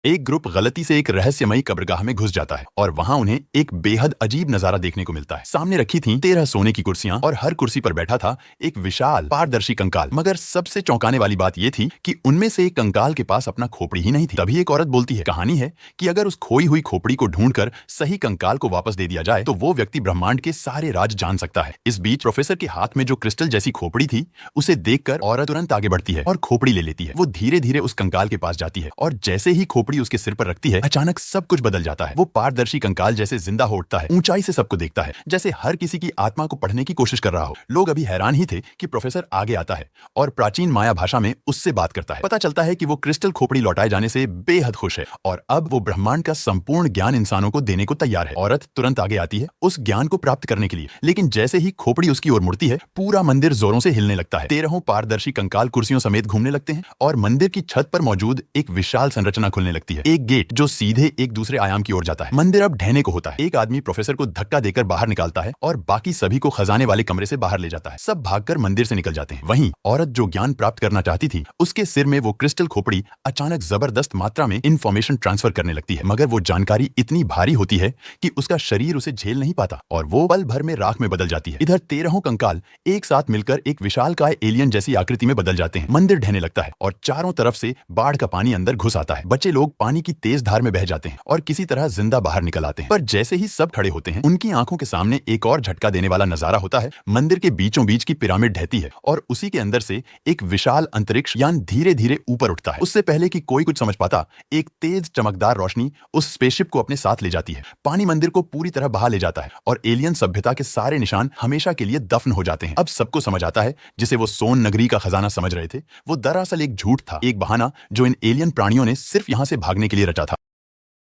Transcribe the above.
एक ग्रुप गलती से एक रहस्यमयी कब्रगाह में घुस जाता है और वहां उन्हें एक बेहद अजीब नजारा देखने को मिलता है। सामने रखी थी 13 सोने की कुर्सियां और हर कुर्सी पर बैठा था एक विशाल पारदर्शी कंकाल। मगर सबसे चौंकाने वाली बात यह थी कि उनमें से एक कंकाल के पास अपना खोपड़ी ही नहीं थी। तभी एक औरत बोलती है, कहानी है कि अगर उस खोई हुई खोपड़ी को ढूंढकर सही कंकाल को वापस दे दिया जाए तो वो व्यक्ति ब्रह्मांड के सारे राज जान सकता है। इस बीच प्रोफेसर के हाथ में जो क्रिस्टल जैसी खोपड़ी थी उसे देखकर औरत तुरंत आगे बढ़ती है और खोपड़ी ले लेती है। वो धीरे धीरे उस कंकाल के पास जाती है और जैसे ही खोपड़ी उसके सिर पर रखती है अचानक सब कुछ बदल जाता है। वो पारदर्शी कंकाल जैसे जिंदा हो उठता है, ऊंचाई से सबको देखता है, जैसे हर किसी की आत्मा को पढ़ने की कोशिश कर रहा हो। लोग अभी हैरान ही थे कि प्रोफेसर आगे आता है और प्राचीन माया भाषा में उससे बात करता है। पता चलता है कि वो क्रिस्टल खोपड़ी लौटाए जाने से बेहद खुश है और अब वो ब्रह्मांड का संपूर्ण ज्ञान इंसानों को देने को तैयार है। औरत तुरंत आगे आती है उस ज्ञान को प्राप्त करने के लिए, लेकिन जैसे ही खोपड़ी उसकी ओर मुड़ती है पूरा मंदिर जोरों से हिलने लगता है। 13 पारदर्शी कंकाल कुर्सियों समेत घूमने लगते हैं और मंदिर की छत पर मौजूद एक विशाल संरचना खुलने लगती है, एक गेट जो सीधे एक दूसरे आयाम की ओर जाता है। मंदिर अब ढहने को होता है। एक आदमी प्रोफेसर को धक्का देकर बाहर निकालता है और बाकी सभी को खजाने वाले कमरे से बाहर ले जाता है। सब भागकर मंदिर से निकल जाते हैं। वहीं औरत जो ज्ञान प्राप्त करना चाहती थी उसके सिर में वो क्रिस्टल खोपड़ी अचानक जबरदस्त मात्रा में इंफॉर्मेशन ट्रांसफर करने लगती है, मगर वो जानकारी इतनी भारी होती है कि उसका शरीर उसे झेल नहीं पाता और वो पल भर में राख में बदल जाती है। इधर 13 कंकाल एक साथ मिलकर एक विशालकाय एलियन जैसी आकृति में बदल जाते हैं। मंदिर ढहने लगता है और चारों तरफ से बाढ़ का पानी अंदर घुस आता है। बच्चे लोग पानी की तेज धार में बह जाते हैं और किसी तरह जिंदा बाहर निकल आते हैं। पर जैसे ही सब खड़े होते हैं उनकी आंखों के सामने एक और झटका देने वाला नजारा होता है। मंदिर के बीचों बीच की पिरामिड ढहती है और उसी के अंदर से एक विशाल अंतरिक्ष यान धीरे धीरे ऊपर उठता है। उससे पहले कि कोई कुछ समझ पाता, एक तेज चमकदार रोशनी उस स्पेसशिप को अपने साथ ले जाती है। पानी मंदिर को पूरी तरह बहा ले जाता है और एलियन सभ्यता के सारे निशान हमेशा के लिए दफन हो जाते हैं। अब सबको समझ आता है जिसे वो सोन नगरी का खजाना समझ रहे थे वो दरअसल एक झूठ था, एक बहाना जो इन एलियन प्राणियों ने सिर्फ यहां से भागने के लिए रचा था।